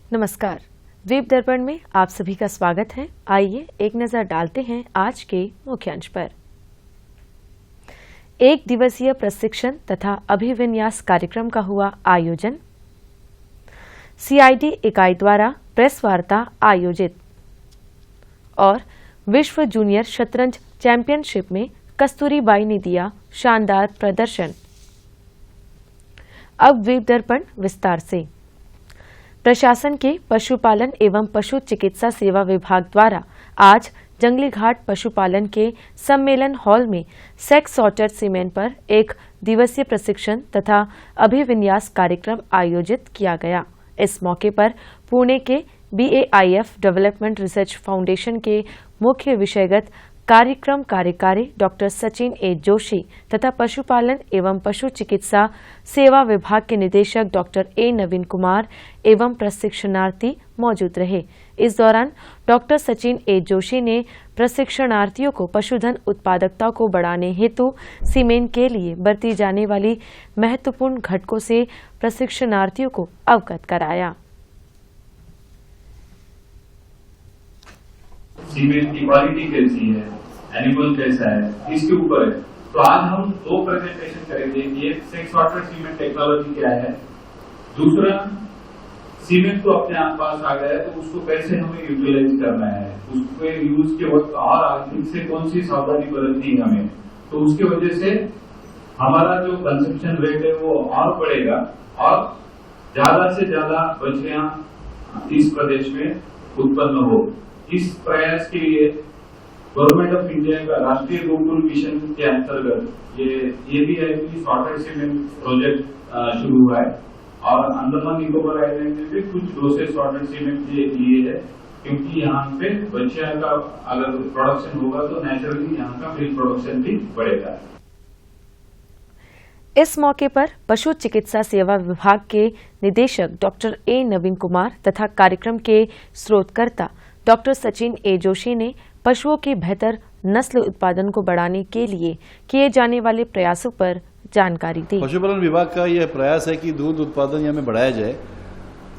नमस्कार। द्वीप दर्पण में आप सभी का स्वागत है। आइए एक नजर डालते हैं आज के मुख्यांश पर। एक दिवसीय प्रशिक्षण तथा अभिविन्यास कार्यक्रम का हुआ आयोजन। सीआईडी इकाई द्वारा प्रेस वार्ता आयोजित। और विश्व जूनियर शतरंज चैंपियनशिप में कस्तूरीबाई ने दिया शानदार प्रदर्शन। अब द्वीप दर्पण विस्तार से। प्रशासन के पशुपालन एवं पशु चिकित्सा सेवा विभाग द्वारा आज जंगली घाट पशुपालन के सम्मेलन हॉल में सेक्स सॉर्टेड सीमेन पर एक दिवसीय प्रशिक्षण तथा अभिविन्यास कार्यक्रम आयोजित किया गया। इस मौके पर पुणे के BAIF डेवलपमेंट रिसर्च फाउंडेशन के मुख्य विषयगत कार्यक्रम कार्यकारी डॉक्टर सचिन ए जोशी तथा पशुपालन एवं पशु चिकित्सा सेवा विभाग के निदेशक डॉक्टर ए नवीन कुमार एवं प्रशिक्षणार्थी मौजूद रहे। इस दौरान डॉक्टर सचिन ए जोशी ने प्रशिक्षणार्थियों को पशुधन उत्पादकता को बढ़ाने हेतु सीमेन के लिए बरती जाने वाली महत्वपूर्ण घटकों से प्रशिक्षणार्थियों को अवगत कराया। सीमेंट की क्वालिटी कैसी है, एनिमल कैसा है, इसके ऊपर है। तो आज हम दो प्रेजेंटेशन करेंगे। एक सेक्स सॉर्टेड सीमेंट टेक्नोलॉजी क्या है, दूसरा सीमेंट तो अपने आप पास आ गया है तो उसको कैसे हमें यूटिलाइज करना है, उसको यूज के वक्त और अधिक से कौन सी सावधानी बरतनी है हमें, तो उसकी वजह से हमारा जो कंजम्पशन रेट है वो और बढ़ेगा और ज्यादा से ज्यादा बछड़ियां इस प्रदेश में उत्पन्न हो। इस प्रयास के लिए गवर्नमेंट ऑफ इंडिया का राष्ट्रीय गोकुल मिशन के अंतर्गत ये भी है कि सॉर्टेड सीमेंट प्रोजेक्ट शुरू हुआ है और अंडमान निकोबार आइलैंड में भी कुछ डोसेज सॉर्टेड सीमेंट लिए है, क्योंकि यहाँ पे बच्चियां का अगर प्रोडक्शन होगा तो नेचुरली यहाँ का मिल्क प्रोडक्शन भी बढ़ेगा। इस मौके पर पशु चिकित्सा सेवा विभाग के निदेशक डॉक्टर ए नवीन कुमार तथा कार्यक्रम के स्रोतकर्ता डॉक्टर सचिन ए जोशी ने पशुओं की बेहतर नस्ल उत्पादन को बढ़ाने के लिए किए जाने वाले प्रयासों पर जानकारी दी। पशुपालन विभाग का यह प्रयास है कि दूध उत्पादन यहाँ में बढ़ाया जाए,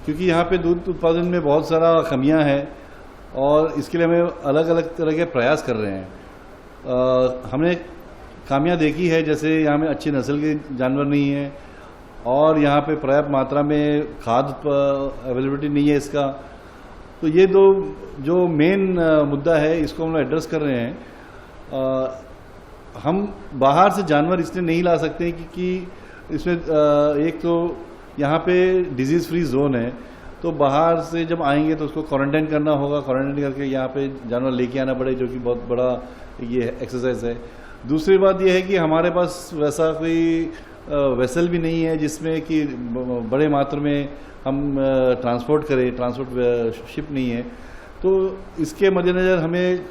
क्योंकि यहाँ पे दूध उत्पादन में बहुत सारा कमियां हैं और इसके लिए हमें अलग अलग तरह के प्रयास कर रहे हैं। हमने खामियां देखी है, जैसे यहाँ में अच्छी नस्ल के जानवर नहीं है और यहाँ पे पर्याप्त मात्रा में खाद अवेलेबिलिटी नहीं है इसका। तो ये दो जो मेन मुद्दा है इसको हम लोग एड्रेस कर रहे हैं। हम बाहर से जानवर इसलिए नहीं ला सकते कि इसमें एक तो यहाँ पे डिजीज फ्री जोन है, तो बाहर से जब आएंगे तो उसको क्वारंटाइन करना होगा, क्वारंटाइन करके यहाँ पे जानवर लेके आना पड़े, जो कि बहुत बड़ा ये एक्सरसाइज है। दूसरी बात यह है कि हमारे पास वैसा कोई वेसल भी नहीं है जिसमें कि बड़े मात्रा में हम ट्रांसपोर्ट करें, ट्रांसपोर्ट शिप नहीं है। तो इसके मद्देनज़र हमें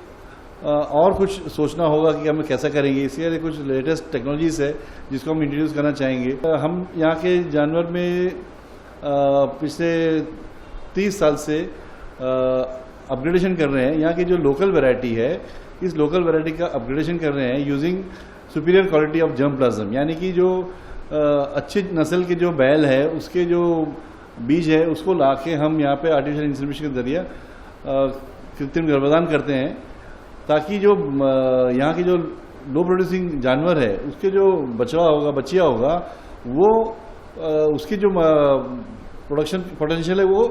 और कुछ सोचना होगा कि हम कैसा करेंगे। इसके लिए कुछ लेटेस्ट टेक्नोलॉजीज है जिसको हम इंट्रोड्यूस करना चाहेंगे। हम यहाँ के जानवर में पिछले 30 साल से अपग्रेडेशन कर रहे हैं। यहाँ की जो लोकल वैरायटी है, इस लोकल वैरायटी का अपग्रेडेशन कर रहे हैं using superior quality of germplasm, यानी कि जो अच्छी नस्ल के जो बैल है उसके जो बीज है उसको लाके हम यहाँ पे आर्टिफिशियल इंसेमिनेशन के जरिए कृत्रिम गर्भाधान करते हैं, ताकि जो यहाँ की जो लो प्रोड्यूसिंग जानवर है उसके जो बछड़ा होगा, बच्चिया होगा, वो उसकी जो प्रोडक्शन पोटेंशियल है वो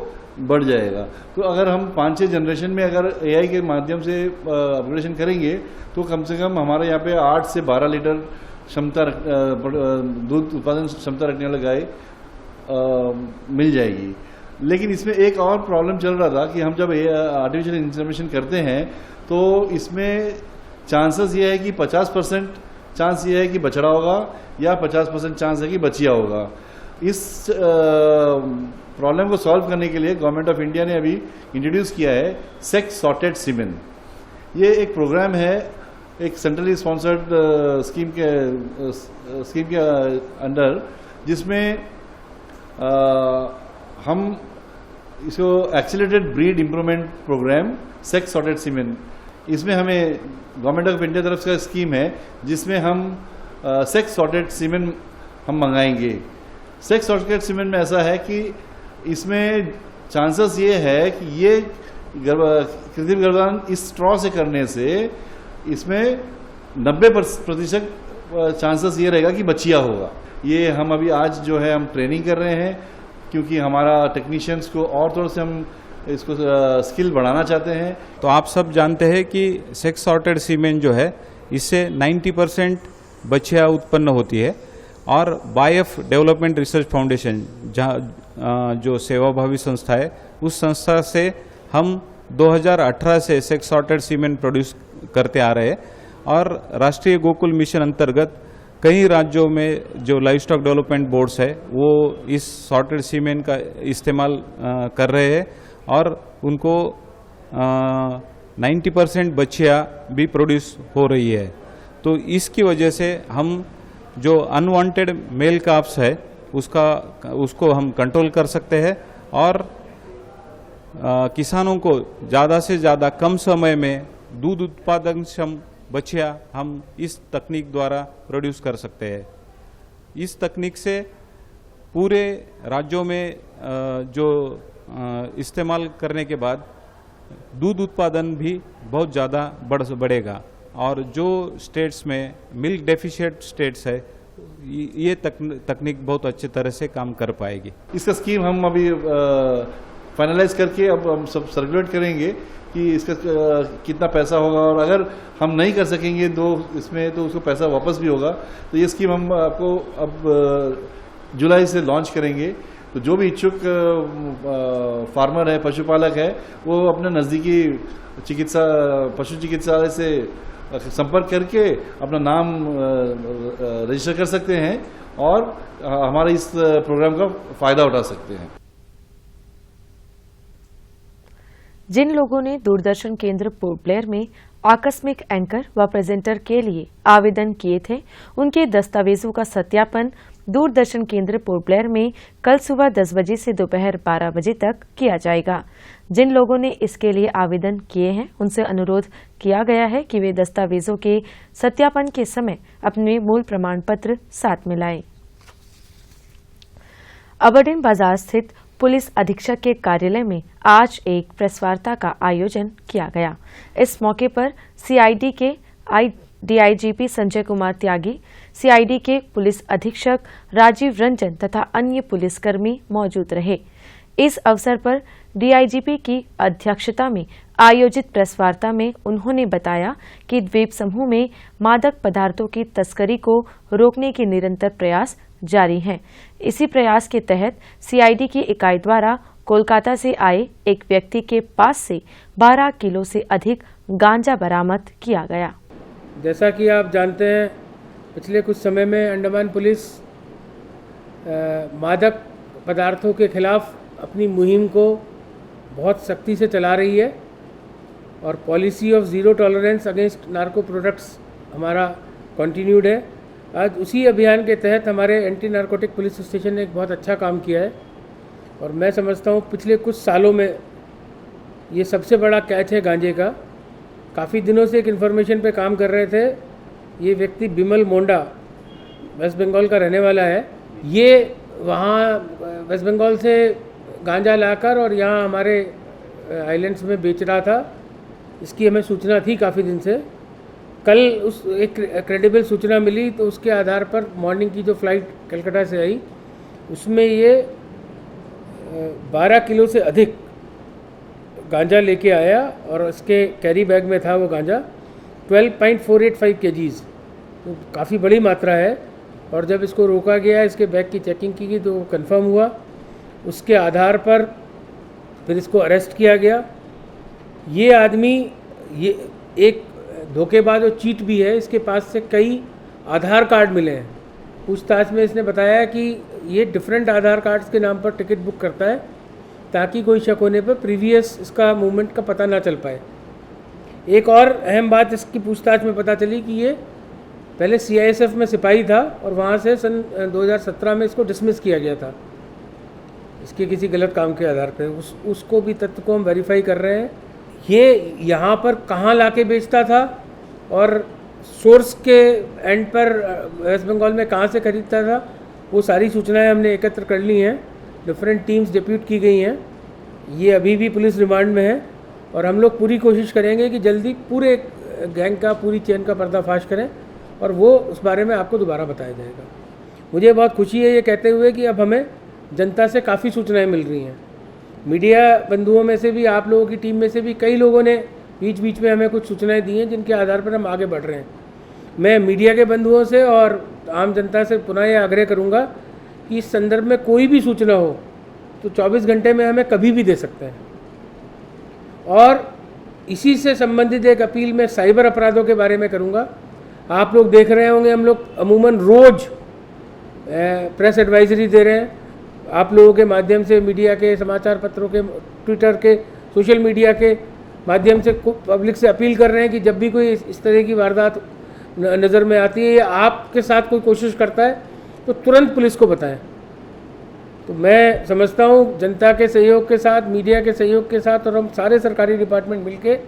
बढ़ जाएगा। तो अगर हम 5-6 जनरेशन में अगर AI के माध्यम से अपग्रेडेशन करेंगे तो कम से कम हमारे यहाँ पे 8 से 12 लीटर क्षमता दूध उत्पादन क्षमता रखने वाला गाय मिल जाएगी। लेकिन इसमें एक और प्रॉब्लम चल रहा था कि हम जब आर्टिफिशियल इंसेमिनेशन करते हैं तो इसमें चांसेस ये है कि 50% चांस ये है कि बछड़ा होगा या 50% चांस है कि बच्चिया होगा। इस प्रॉब्लम को सॉल्व करने के लिए गवर्नमेंट ऑफ इंडिया ने अभी इंट्रोड्यूस किया है सेक्स सॉर्टेड सीमेन। ये एक प्रोग्राम है, एक सेंट्रली स्पॉन्सर्ड स्कीम के अंडर, जिसमें हम इसको accelerated breed improvement program sex sorted semen, इसमें हमें गवर्नमेंट ऑफ इंडिया तरफ का स्कीम है जिसमें हम सेक्स सॉर्टेड सीमेन हम मंगाएंगे। सेक्स सॉर्टेड सीमेन में ऐसा है कि इसमें चांसेस ये है कि ये कृत्रिम गर्भाधान इस स्ट्रॉ से करने से इसमें 90% चांसेस ये रहेगा कि बच्चिया होगा। ये हम अभी आज जो है हम ट्रेनिंग कर रहे हैं, क्योंकि हमारा टेक्नीशियंस को और थोड़ा से हम इसको स्किल बढ़ाना चाहते हैं। तो आप सब जानते हैं कि सेक्स सॉर्टेड सीमेन जो है इससे 90% बच्चियाँ उत्पन्न होती है, और बायफ डेवलपमेंट रिसर्च फाउंडेशन जहाँ जो सेवाभावी संस्था है, उस संस्था से हम 2018 से सेक्स सॉर्टेड सीमेन प्रोड्यूस करते आ रहे हैं, और राष्ट्रीय गोकुल मिशन अंतर्गत कई राज्यों में जो लाइव स्टॉक डेवलपमेंट बोर्ड्स है वो इस सॉर्टेड सीमेन का इस्तेमाल कर रहे हैं, और उनको 90% बच्चियाँ भी प्रोड्यूस हो रही है। तो इसकी वजह से हम जो अनवांटेड मेल काप्स है उसको हम कंट्रोल कर सकते हैं, और किसानों को ज़्यादा से ज़्यादा कम समय में दूध उत्पादनक्षम बच्चियाँ हम इस तकनीक द्वारा प्रोड्यूस कर सकते हैं। इस तकनीक से पूरे राज्यों में जो इस्तेमाल करने के बाद दूध उत्पादन भी बहुत ज़्यादा बढ़ेगा, और जो स्टेट्स में मिल्क डेफिशिएंट स्टेट्स है ये तकनीक बहुत अच्छे तरह से काम कर पाएगी। इसका स्कीम हम अभी फाइनलाइज करके अब हम सब सर्कुलेट करेंगे कि इसका कितना पैसा होगा, और अगर हम नहीं कर सकेंगे इसमें तो उसको पैसा वापस भी होगा। तो ये स्कीम हम आपको अब जुलाई से लॉन्च करेंगे। तो जो भी इच्छुक फार्मर है, पशुपालक है, वो अपने नज़दीकी पशु चिकित्सालय से संपर्क करके अपना नाम रजिस्टर कर सकते हैं और हमारे इस प्रोग्राम का फायदा उठा सकते हैं। जिन लोगों ने दूरदर्शन केंद्र पोर्ट ब्लेयर में आकस्मिक एंकर व प्रेजेंटर के लिए आवेदन किए थे, उनके दस्तावेजों का सत्यापन दूरदर्शन केंद्र पोर्ट ब्लेयर में कल सुबह 10 बजे से दोपहर 12 बजे तक किया जाएगा। जिन लोगों ने इसके लिए आवेदन किए हैं, उनसे अनुरोध किया गया है कि वे दस्तावेजों के सत्यापन के समय अपने मूल प्रमाण पत्र साथ में लाएं। अबरडीन बाजार स्थित पुलिस अधीक्षक के कार्यालय में आज एक प्रेस वार्ता का आयोजन किया गया। इस मौके पर सीआईडी के डीआईजीपी संजय कुमार त्यागी, सीआईडी के पुलिस अधीक्षक राजीव रंजन तथा अन्य पुलिसकर्मी मौजूद रहे। इस अवसर पर डीआईजीपी की अध्यक्षता में आयोजित प्रेस वार्ता में उन्होंने बताया कि द्वीप समूह में मादक पदार्थों की तस्करी को रोकने के निरंतर प्रयास जारी हैं। इसी प्रयास के तहत सीआईडी की इकाई द्वारा कोलकाता से आए एक व्यक्ति के पास से 12 किलो से अधिक गांजा बरामद किया गया। जैसा कि आप जानते हैं, पिछले कुछ समय में अंडमान पुलिस मादक पदार्थों के खिलाफ अपनी मुहिम को बहुत सख्ती से चला रही है, और policy of zero tolerance against narco products हमारा कंटिन्यूड है। आज उसी अभियान के तहत हमारे एंटी नार्कोटिक पुलिस स्टेशन ने एक बहुत अच्छा काम किया है, और मैं समझता हूँ पिछले कुछ सालों में ये सबसे बड़ा कैच है गांजे का। काफ़ी दिनों से एक इन्फॉर्मेशन पे काम कर रहे थे। ये व्यक्ति बिमल मोंडा वेस्ट बंगाल का रहने वाला है। ये वहाँ वेस्ट बंगाल से गांजा लाकर और यहाँ हमारे आइलैंड्स में बेच रहा था। इसकी हमें सूचना थी काफ़ी दिन से। कल उस एक क्रेडिबल सूचना मिली, तो उसके आधार पर मॉर्निंग की जो फ़्लाइट कलकत्ता से आई, उसमें ये 12 किलो से अधिक गांजा लेके आया, और इसके कैरी बैग में था वो गांजा 12.485 kgs, तो काफ़ी बड़ी मात्रा है। और जब इसको रोका गया, इसके बैग की चेकिंग की गई, तो वो कंफर्म हुआ। उसके आधार पर फिर इसको अरेस्ट किया गया। ये आदमी ये एक धोखेबाज और चीट भी है। इसके पास से कई आधार कार्ड मिले हैं। पूछताछ में इसने बताया कि ये डिफरेंट आधार कार्ड्स के नाम पर टिकट बुक करता है, ताकि कोई शक होने पर प्रीवियस इसका मूवमेंट का पता ना चल पाए। एक और अहम बात इसकी पूछताछ में पता चली कि ये पहले सीआईएसएफ में सिपाही था, और वहाँ से सन 2017 में इसको डिसमिस किया गया था इसके किसी गलत काम के आधार पर। उसको भी तथ्य को हम वेरीफाई कर रहे हैं। ये यहाँ पर कहाँ लाके बेचता था और सोर्स के एंड पर वेस्ट बंगाल में कहाँ से खरीदता था, वो सारी सूचनाएं हमने एकत्र कर ली हैं। डिफरेंट टीम्स डिप्यूट की गई हैं, ये अभी भी पुलिस रिमांड में है और हम लोग पूरी कोशिश करेंगे कि जल्दी पूरे गैंग का, पूरी चेन का पर्दाफाश करें और वो उस बारे में आपको दोबारा बताया जाएगा। मुझे बहुत खुशी है ये कहते हुए कि अब हमें जनता से काफ़ी सूचनाएं मिल रही हैं। मीडिया बंधुओं में से भी, आप लोगों की टीम में से भी कई लोगों ने बीच बीच में हमें कुछ सूचनाएं दी हैं जिनके आधार पर हम आगे बढ़ रहे हैं। मैं मीडिया के बंधुओं से और आम जनता से पुनः ये आग्रह करूंगा कि इस संदर्भ में कोई भी सूचना हो तो 24 घंटे में हमें कभी भी दे सकते हैं। और इसी से संबंधित एक अपील मैं साइबर अपराधों के बारे में करूंगा। आप लोग देख रहे होंगे, हम लोग अमूमन रोज़ प्रेस एडवाइजरी दे रहे हैं, आप लोगों के माध्यम से, मीडिया के, समाचार पत्रों के, ट्विटर के, सोशल मीडिया के माध्यम से पब्लिक से अपील कर रहे हैं कि जब भी कोई इस तरह की वारदात नज़र में आती है या आपके साथ कोई कोशिश करता है तो तुरंत पुलिस को बताएं। तो मैं समझता हूँ जनता के सहयोग के साथ, मीडिया के सहयोग के साथ और हम सारे सरकारी डिपार्टमेंट मिलके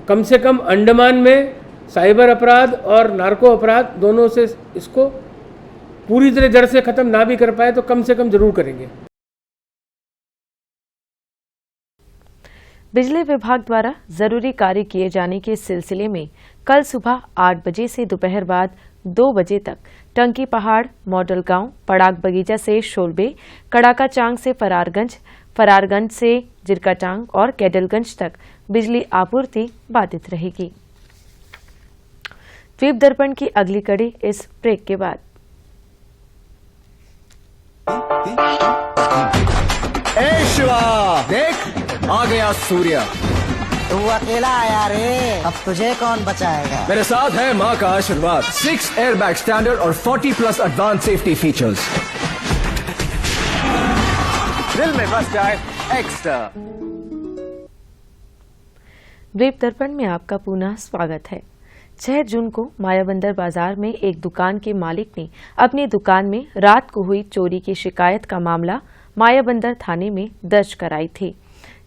कम से कम अंडमान में साइबर अपराध और नार्को अपराध दोनों से इसको पूरी तरह जड़ से ख़त्म ना भी कर पाए तो कम से कम ज़रूर करेंगे। बिजली विभाग द्वारा जरूरी कार्य किए जाने के सिलसिले में कल सुबह 8 बजे से दोपहर बाद 2 बजे तक टंकी पहाड़, मॉडल गांव, पड़ाक बगीचा से शोलबे, कड़ाका चांग से फरारगंज, फरारगंज से जिरकाटांग और कैडलगंज तक बिजली आपूर्ति बाधित रहेगी। द्वीप दर्पण की अगली कड़ी इस ब्रेक के बाद। ए शिवा, देख आ गया सूर्य। तू अकेला आया रे, अब तुझे कौन बचाएगा? मेरे साथ है माँ का आशीर्वाद, 6 एयरबैग स्टैंडर्ड और 40+ एडवांस सेफ्टी फीचर्स। दिल में बस जाए एक्स्ट्रा। द्वीप दर्पण में आपका पुनः स्वागत है। 6 जून को मायाबंदर बाजार में एक दुकान के मालिक ने अपनी दुकान में रात को हुई चोरी की शिकायत का मामला मायाबंदर थाने में दर्ज कराई थी।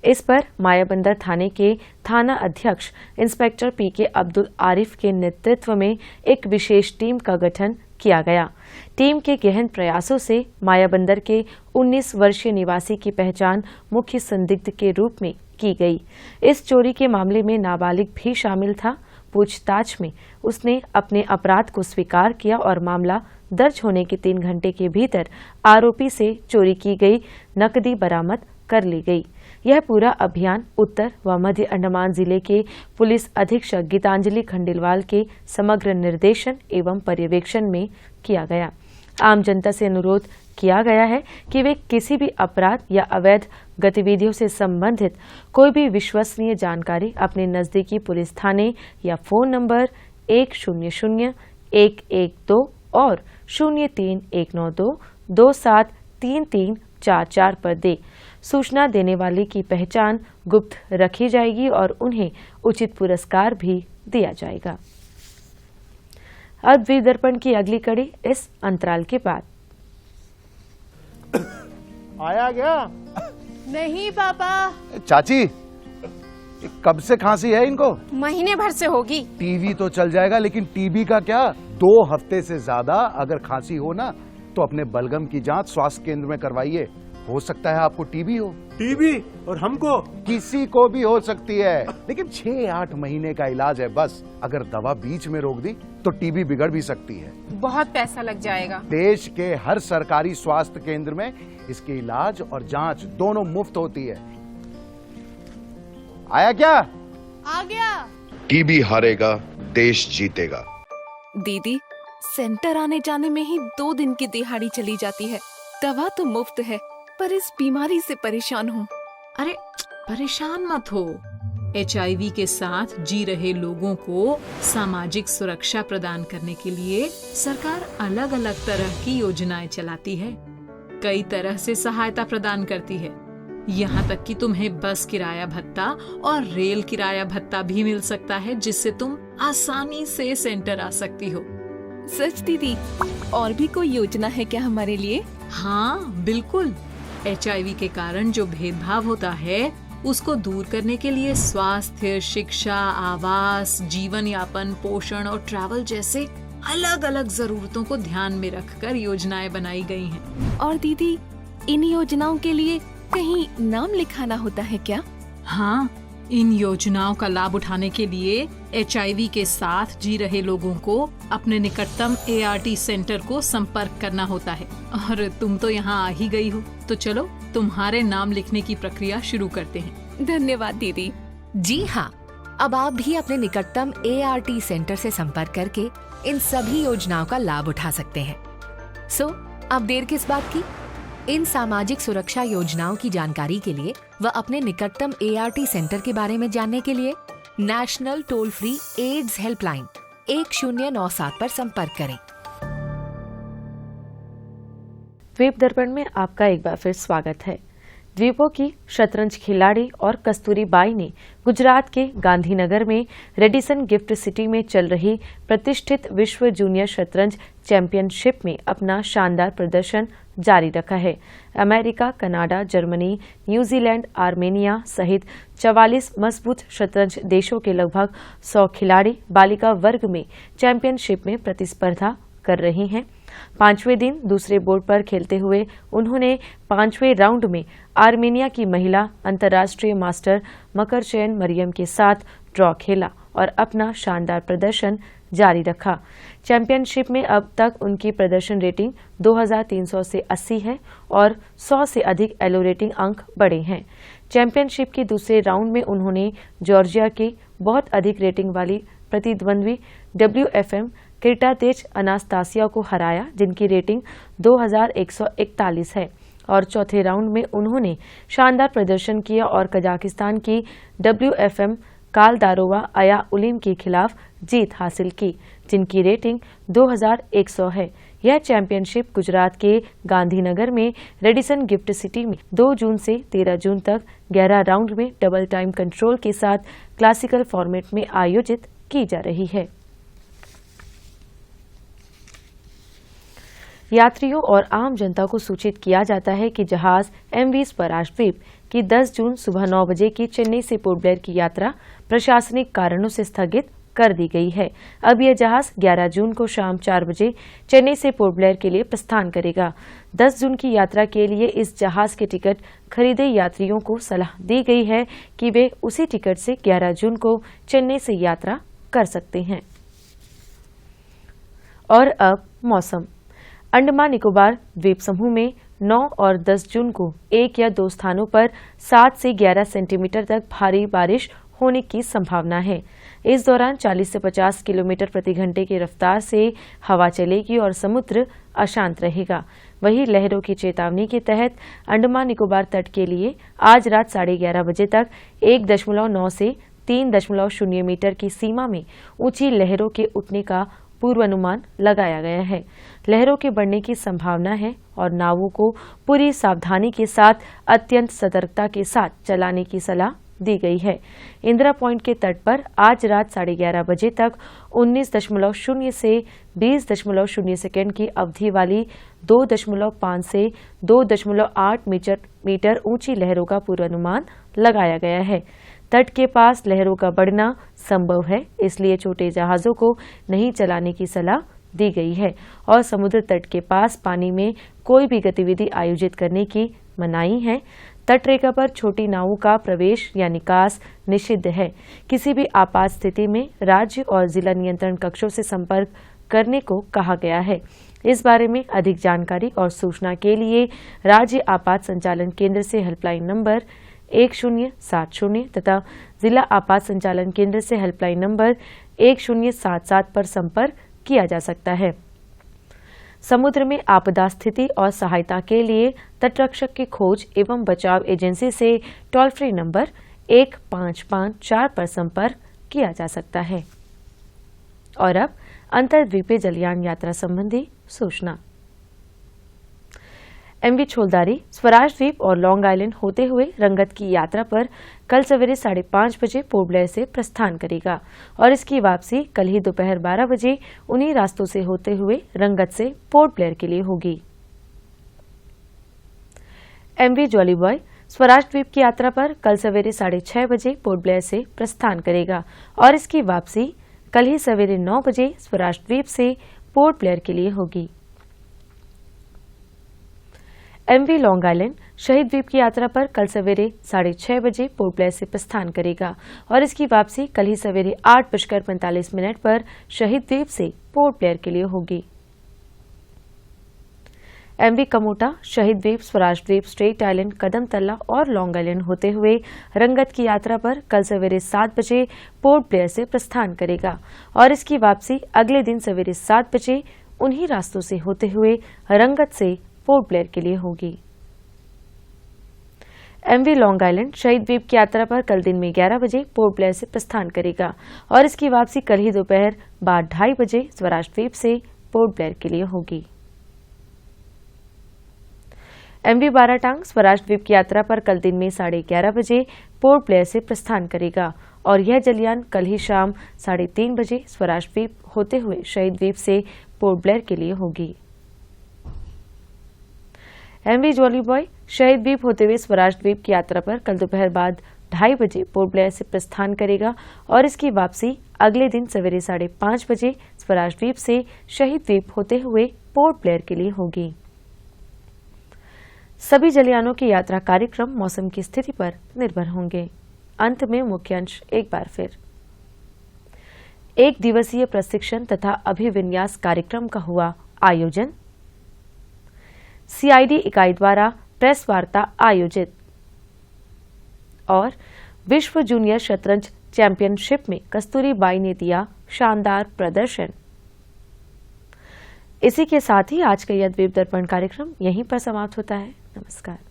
इस पर मायाबंदर थाने के थाना अध्यक्ष इंस्पेक्टर पीके अब्दुल आरिफ के नेतृत्व में एक विशेष टीम का गठन किया गया। टीम के गहन प्रयासों से मायाबंदर के 19 वर्षीय निवासी की पहचान मुख्य संदिग्ध के रूप में की गई। इस चोरी के मामले में नाबालिग भी शामिल था। पूछताछ में उसने अपने अपराध को स्वीकार किया और मामला दर्ज होने के 3 घंटे के भीतर आरोपी से चोरी की गई नकदी बरामद कर ली गई। यह पूरा अभियान उत्तर व मध्य अंडमान जिले के पुलिस अधीक्षक गीतांजलि खंडेलवाल के समग्र निर्देशन एवं पर्यवेक्षण में किया गया। आम जनता से अनुरोध किया गया है कि वे किसी भी अपराध या अवैध गतिविधियों से संबंधित कोई भी विश्वसनीय जानकारी अपने नजदीकी पुलिस थाने या फोन नंबर 100-112 और 03-192 273344 पर दे। सूचना देने वाले की पहचान गुप्त रखी जाएगी और उन्हें उचित पुरस्कार भी दिया जाएगा। अब द्वीप दर्पण की अगली कड़ी इस अंतराल के बाद। आया गया? नहीं पापा। चाची, कब से खांसी है इनको? महीने भर से होगी। टीवी तो चल जाएगा, लेकिन टीबी का क्या? 2 हफ्ते से ज्यादा अगर खांसी हो ना तो अपने बलगम की जांच स्वास्थ्य केंद्र में करवाइए। हो सकता है आपको टीबी हो। टीबी? और हमको? किसी को भी हो सकती है, लेकिन 6-8 महीने का इलाज है बस। अगर दवा बीच में रोक दी तो टीबी बिगड़ भी सकती है। बहुत पैसा लग जाएगा। देश के हर सरकारी स्वास्थ्य केंद्र में इसके इलाज और जांच दोनों मुफ्त होती है। आया क्या? आ गया। टीबी हारेगा, देश जीतेगा। दीदी, सेंटर आने जाने में ही 2 दिन की दिहाड़ी चली जाती है। दवा तो मुफ्त है, पर इस बीमारी से परेशान हूँ। अरे परेशान मत हो। HIV के साथ जी रहे लोगों को सामाजिक सुरक्षा प्रदान करने के लिए सरकार अलग अलग तरह की योजनाएं चलाती है। कई तरह से सहायता प्रदान करती है। यहाँ तक कि तुम्हें बस किराया भत्ता और रेल किराया भत्ता भी मिल सकता है, जिससे तुम आसानी से सेंटर आ सकती हो। सच दीदी? और भी कोई योजना है क्या हमारे लिए? हाँ बिल्कुल। HIV के कारण जो भेदभाव होता है उसको दूर करने के लिए स्वास्थ्य, शिक्षा, आवास, जीवन यापन, पोषण और ट्रैवल जैसे अलग अलग जरूरतों को ध्यान में रखकर योजनाएं बनाई गई हैं। और दीदी, इन योजनाओं के लिए कहीं नाम लिखाना होता है क्या? हाँ, इन योजनाओं का लाभ उठाने के लिए HIV के साथ जी रहे लोगों को अपने निकटतम ART सेंटर को संपर्क करना होता है। और तुम तो यहाँ आ ही गई हो, तो चलो तुम्हारे नाम लिखने की प्रक्रिया शुरू करते हैं। धन्यवाद दीदी। जी हाँ, अब आप भी अपने निकटतम ART सेंटर से संपर्क करके इन सभी योजनाओं का लाभ उठा सकते हैं। अब देर किस बात की? इन सामाजिक सुरक्षा योजनाओं की जानकारी के लिए व अपने निकटतम ART सेंटर के बारे में जानने के लिए national toll free AIDS helpline 1097 पर संपर्क करें। द्वीप दर्पण में आपका एक बार फिर स्वागत है। द्वीपों की शतरंज खिलाड़ी और कस्तूरीबाई ने गुजरात के गांधीनगर में रेडिसन गिफ्ट सिटी में चल रही प्रतिष्ठित विश्व जूनियर शतरंज चैंपियनशिप में अपना शानदार प्रदर्शन जारी रखा है। America, Canada, Germany, New Zealand, Armenia सहित 44 मजबूत शतरंज देशों के लगभग 100 खिलाड़ी बालिका वर्ग में चैंपियनशिप में प्रतिस्पर्धा कर रही हैं। 5वें दिन दूसरे बोर्ड पर खेलते हुए उन्होंने 5वें राउंड में आर्मेनिया की महिला अंतर्राष्ट्रीय मास्टर मकरचैन मरियम के साथ ड्रॉ खेला और अपना शानदार प्रदर्शन जारी रखा। चैंपियनशिप में अब तक उनकी प्रदर्शन रेटिंग 2300 से 80 है और 100 से अधिक एलो रेटिंग अंक बढ़े हैं। चैंपियनशिप के दूसरे राउंड में उन्होंने जॉर्जिया की बहुत अधिक रेटिंग वाली प्रतिद्वंद्वी WFM क्रिटातेज अनास्तासिया को हराया, जिनकी रेटिंग 2141 है और चौथे राउंड में उन्होंने शानदार प्रदर्शन किया और कजाकिस्तान की WFM कालदारोवा अया उलिम के खिलाफ जीत हासिल की, जिनकी रेटिंग 2100 है। यह चैंपियनशिप गुजरात के गांधीनगर में रेडिसन गिफ्ट सिटी में 2 जून से 13 जून तक 11 राउंड में डबल टाइम कंट्रोल के साथ क्लासिकल फॉर्मेट में आयोजित की जा रही है। यात्रियों और आम जनता को सूचित किया जाता है कि जहाज MV स्वराज द्वीप की 10 जून सुबह 9 बजे की चेन्नई से पोर्ट ब्लेयर की यात्रा प्रशासनिक कारणों से स्थगित कर दी गई है। अब यह जहाज 11 जून को शाम 4 बजे चेन्नई से पोर्ट ब्लेयर के लिए प्रस्थान करेगा। 10 जून की यात्रा के लिए इस जहाज के टिकट खरीदे यात्रियों को सलाह दी गई है कि वे उसी टिकट से 11 जून को चेन्नई से यात्रा कर सकते हैं। और अब मौसम। अंडमान निकोबार द्वीप समूह में 9 और 10 जून को 1 या 2 स्थानों पर 7 से 11 सेंटीमीटर तक भारी बारिश होने की संभावना है। इस दौरान 40 से 50 किलोमीटर प्रति घंटे की रफ्तार से हवा चलेगी और समुद्र अशांत रहेगा। वहीं लहरों की चेतावनी के तहत अंडमान निकोबार तट के लिए आज रात 11:30 बजे तक 1.9 से 3.0 मीटर की सीमा में ऊंची लहरों के उठने का पूर्वानुमान लगाया गया है। लहरों के बढ़ने की संभावना है और नावों को पूरी सावधानी के साथ अत्यंत सतर्कता के साथ चलाने की सलाह दी गई है। इंदिरा पॉइंट के तट पर आज रात 11:30 बजे तक 19.0 से 20.0 सेकेंड की अवधि वाली 2.5 से 2.8 मीटर ऊंची लहरों का पूर्वानुमान लगाया गया है। तट के पास लहरों का बढ़ना संभव है, इसलिए छोटे जहाजों को नहीं चलाने की सलाह दी गई है और समुद्र तट के पास पानी में कोई भी गतिविधि आयोजित करने की मनाही है। तटरेखा पर छोटी नावों का प्रवेश या निकास निषिद्ध है। किसी भी आपात स्थिति में राज्य और जिला नियंत्रण कक्षों से संपर्क करने को कहा गया है। इस बारे में अधिक जानकारी और सूचना के लिए राज्य आपात संचालन केंद्र से हेल्पलाइन नंबर 1070 तथा जिला आपात संचालन केंद्र से हेल्पलाइन नंबर 1077 पर संपर्क किया जा सकता है। समुद्र में आपदा स्थिति और सहायता के लिए तटरक्षक की खोज एवं बचाव एजेंसी से टोल फ्री नंबर 1554 पर संपर्क किया जा सकता है। और अब अंतर्द्वीपीय जलयान यात्रा संबंधी सूचना। MV छोलदारी स्वराज द्वीप और लॉन्ग आइलैंड होते हुए रंगत की यात्रा पर कल सवेरे 5:30 बजे पोर्ट ब्लेयर से प्रस्थान करेगा और इसकी वापसी कल ही दोपहर 12 बजे उन्हीं रास्तों से होते हुए रंगत से पोर्ट ब्लेयर के लिए होगी। MV जॉली बॉय स्वराज द्वीप की यात्रा पर कल सवेरे 6:30 बजे पोर्ट ब्लेयर से प्रस्थान करेगा और इसकी वापसी कल ही सवेरे 9 बजे स्वराज द्वीप से पोर्ट ब्लेयर के लिए होगी। एमवी लॉन्ग आइलैंड शहीद द्वीप की यात्रा पर कल सवेरे 6:30 बजे पोर्ट ब्लेयर से प्रस्थान करेगा और इसकी वापसी कल ही सवेरे 8:45 पर शहीद द्वीप से पोर्ट ब्लेयर के लिए होगी। एमवी कमोटा शहीद द्वीप, स्वराज द्वीप, स्ट्रेट आइलैंड, कदम तल्ला और लॉन्ग आइलैंड होते हुए रंगत की यात्रा पर कल सवेरे 7 बजे पोर्ट ब्लेयर से प्रस्थान करेगा और इसकी वापसी अगले दिन सवेरे 7 बजे उन्हीं रास्तों से होते हुए रंगत से पोर्ट ब्लेयर के लिए होगी। एमवी लॉन्ग आइलैंड शहीद द्वीप की यात्रा पर कल दिन में 11 बजे पोर्ट ब्लेयर से प्रस्थान करेगा और इसकी वापसी कल ही दोपहर बाद 2:30 बजे स्वराज द्वीप से पोर्ट ब्लेयर के लिए होगी। एमवी बाराटांग स्वराज द्वीप की यात्रा पर कल दिन में 11:30 बजे पोर्ट ब्लेयर से प्रस्थान करेगा और यह जलयान कल ही शाम 3:30 बजे स्वराज द्वीप होते हुए शहीद द्वीप से पोर्ट ब्लेयर के लिए होगी। एमवी जॉली बॉय शहीद द्वीप होते हुए स्वराज द्वीप की यात्रा पर कल दोपहर बाद 2:30 बजे पोर्ट ब्लेयर से प्रस्थान करेगा और इसकी वापसी अगले दिन सवेरे 5:30 बजे स्वराज द्वीप से शहीद द्वीप होते हुए पोर्ट ब्लेयर के लिए होगी। सभी जलयानों की यात्रा कार्यक्रम मौसम की स्थिति पर निर्भर होंगे। अंत में मुख्य अंश एक बार फिर। 1 दिवसीय प्रशिक्षण तथा अभिविन्यास कार्यक्रम का हुआ आयोजन। सीआईडी इकाई द्वारा प्रेस वार्ता आयोजित और विश्व जूनियर शतरंज चैंपियनशिप में कस्तूरी बाई ने दिया शानदार प्रदर्शन। इसी के साथ ही आज का यह द्वीप दर्पण कार्यक्रम यहीं पर समाप्त होता है। नमस्कार।